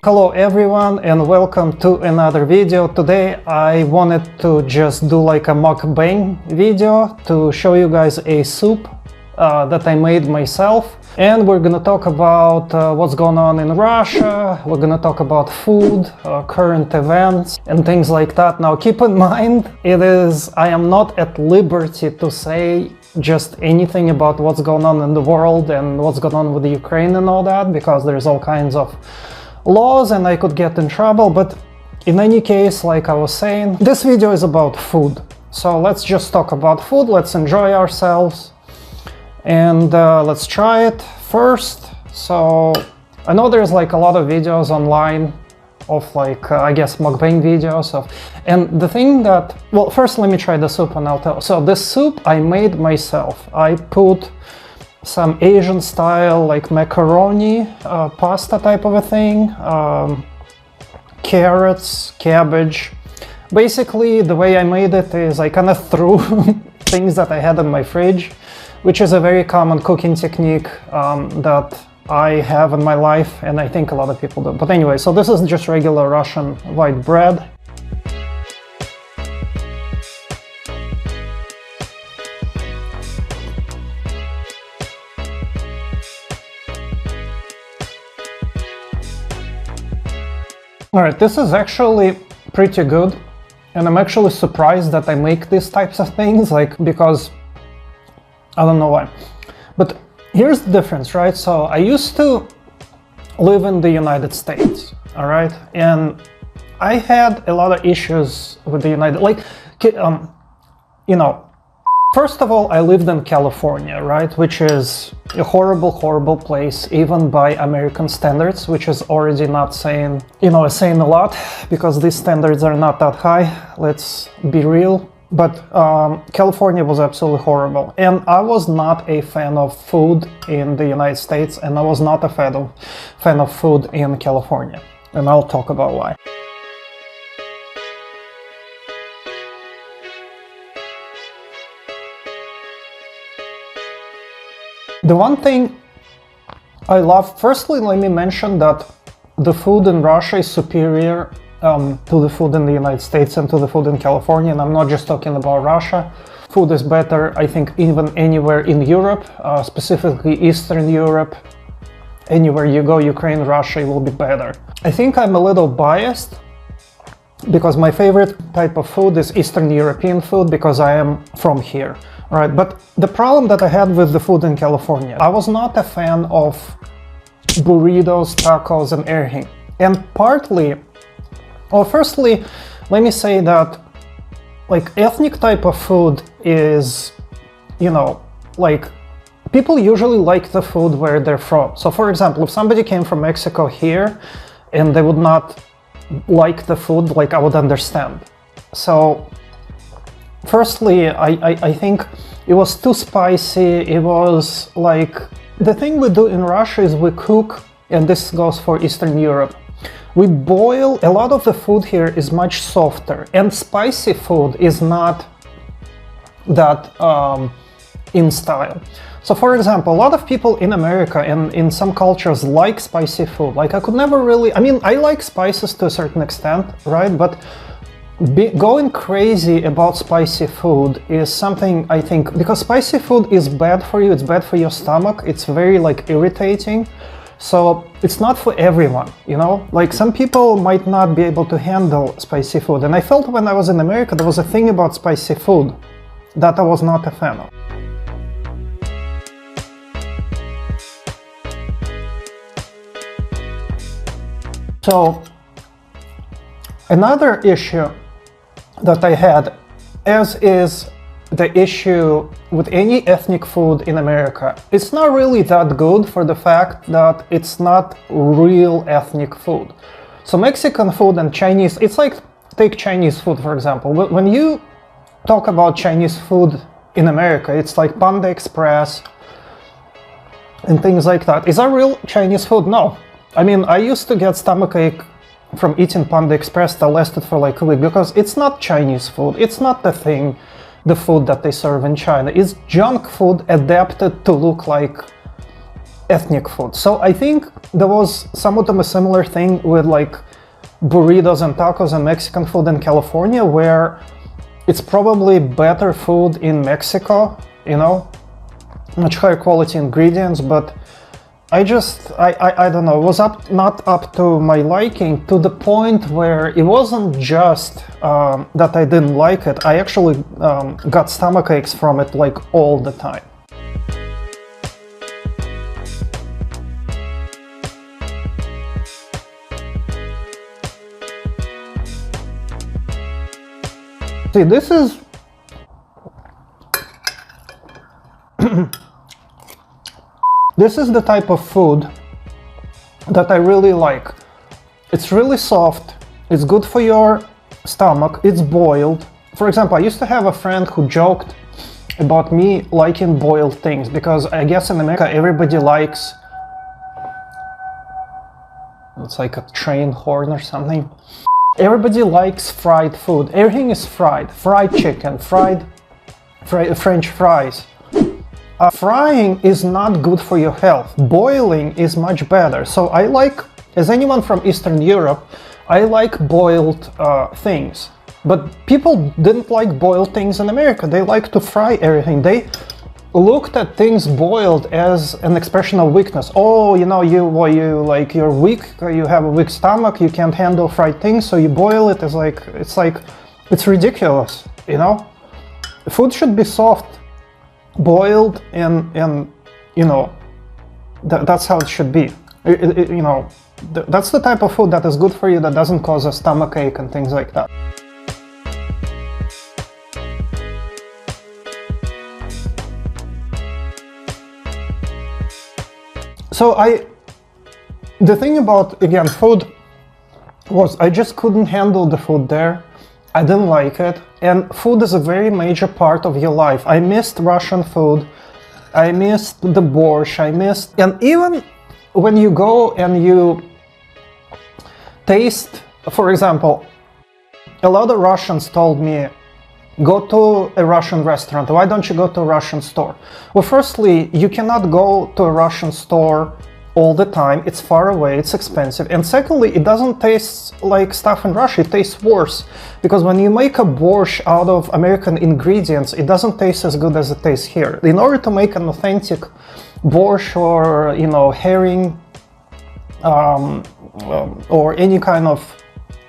Hello everyone and welcome to another video. Today I wanted to just do like a mukbang video to show you guys a soup that I made myself. And we're gonna talk about what's going on in Russia, we're gonna talk about food, current events and things like that. Now keep in mind, I am not at liberty to say just anything about what's going on in the world and what's going on with the Ukraine and all that, because there's all kinds of laws and I could get in trouble. But in any case, like I was saying, this video is about food. So let's just talk about food, let's enjoy ourselves and let's try it first. So I know there's like a lot of videos online of like I guess mukbang videos of, and the thing that, well, first let me try the soup and I'll tell. So this soup I made myself. I put some Asian style like macaroni, pasta type of a thing, carrots, cabbage. Basically the way I made it is I kind of threw things that I had in my fridge, which is a very common cooking technique that I have in my life, and I think a lot of people do. But anyway, so this is just regular Russian white bread. Alright, this is actually pretty good, and I'm actually surprised that I make these types of things, like, because I don't know why. But here's the difference, right? So I used to live in the United States, all right? And I had a lot of issues with the you know, first of all, I lived in California, right? Which is a horrible, horrible place, even by American standards, which is already not saying, you know, saying a lot, because these standards are not that high, let's be real. But California was absolutely horrible, and I was not a fan of food in the United States, and I was not a fan of food in California, and I'll talk about why. The one thing I love, firstly, let me mention that the food in Russia is superior to the food in the United States and to the food in California, and I'm not just talking about Russia. Food is better, I think, even anywhere in Europe, specifically Eastern Europe. Anywhere you go, Ukraine, Russia, it will be better. I think I'm a little biased because my favorite type of food is Eastern European food, because I am from here. All right, but the problem that I had with the food in California, I was not a fan of burritos, tacos, and everything. And partly, well, firstly, let me say that like ethnic type of food is, you know, like people usually like the food where they're from. So for example, if somebody came from Mexico here and they would not like the food, like I would understand. So firstly, I think it was too spicy. It was like, the thing we do in Russia is we cook, and this goes for Eastern Europe, we boil. A lot of the food here is much softer, and spicy food is not that in style. So for example, a lot of people in America and in some cultures like spicy food. Like I could never really, I mean, I like spices to a certain extent, right? But going crazy about spicy food is something, I think, because spicy food is bad for you, it's bad for your stomach, it's very like irritating. So it's not for everyone, you know, like some people might not be able to handle spicy food. And I felt when I was in America, there was a thing about spicy food that I was not a fan of. So another issue that I had, as is the issue with any ethnic food in America, it's not really that good for the fact that it's not real ethnic food. So Mexican food and Chinese, it's like, take Chinese food for example. When you talk about Chinese food in America, it's like Panda Express and things like that. Is that real Chinese food? No. I mean, I used to get stomachache from eating Panda Express that lasted for like a week, because it's not Chinese food, it's not the thing, the food that they serve in China. It's junk food adapted to look like ethnic food. So I think there was somewhat of a similar thing with like burritos and tacos and Mexican food in California, where it's probably better food in Mexico, you know, much higher quality ingredients, but I don't know, it was not up to my liking, to the point where it wasn't just that I didn't like it, I actually got stomach aches from it like all the time. See, this is this is the type of food that I really like. It's really soft, it's good for your stomach, it's boiled. For example, I used to have a friend who joked about me liking boiled things, because I guess in America everybody likes, it's like a train horn or something. Everybody likes fried food, everything is fried. Fried chicken, French fries. Frying is not good for your health. Boiling is much better. So I like, as anyone from Eastern Europe, I like boiled things. But people didn't like boiled things in America. They like to fry everything. They looked at things boiled as an expression of weakness. Oh, you know, you're weak, you have a weak stomach, you can't handle fried things, so you boil it. It's ridiculous, you know? Food should be soft, boiled, and you know, that's how it should be. You know, that's the type of food that is good for you, that doesn't cause a stomach ache and things like that. So the thing about, again, food was I just couldn't handle the food there. I didn't like it, and food is a very major part of your life. I missed Russian food, I missed the borscht, and even when you go and you taste, for example, a lot of Russians told me, go to a Russian restaurant, why don't you go to a Russian store? Well, firstly, you cannot go to a Russian store all the time, it's far away, it's expensive, and secondly, it doesn't taste like stuff in Russia, it tastes worse, because when you make a borscht out of American ingredients, it doesn't taste as good as it tastes here. In order to make an authentic borscht, or, you know, herring, or any kind of,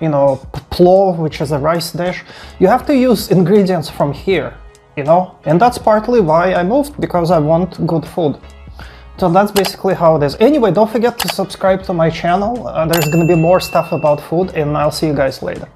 you know, plov, which is a rice dish, you have to use ingredients from here, you know, and that's partly why I moved, because I want good food. So that's basically how it is. Anyway, don't forget to subscribe to my channel. There's gonna be more stuff about food, and I'll see you guys later.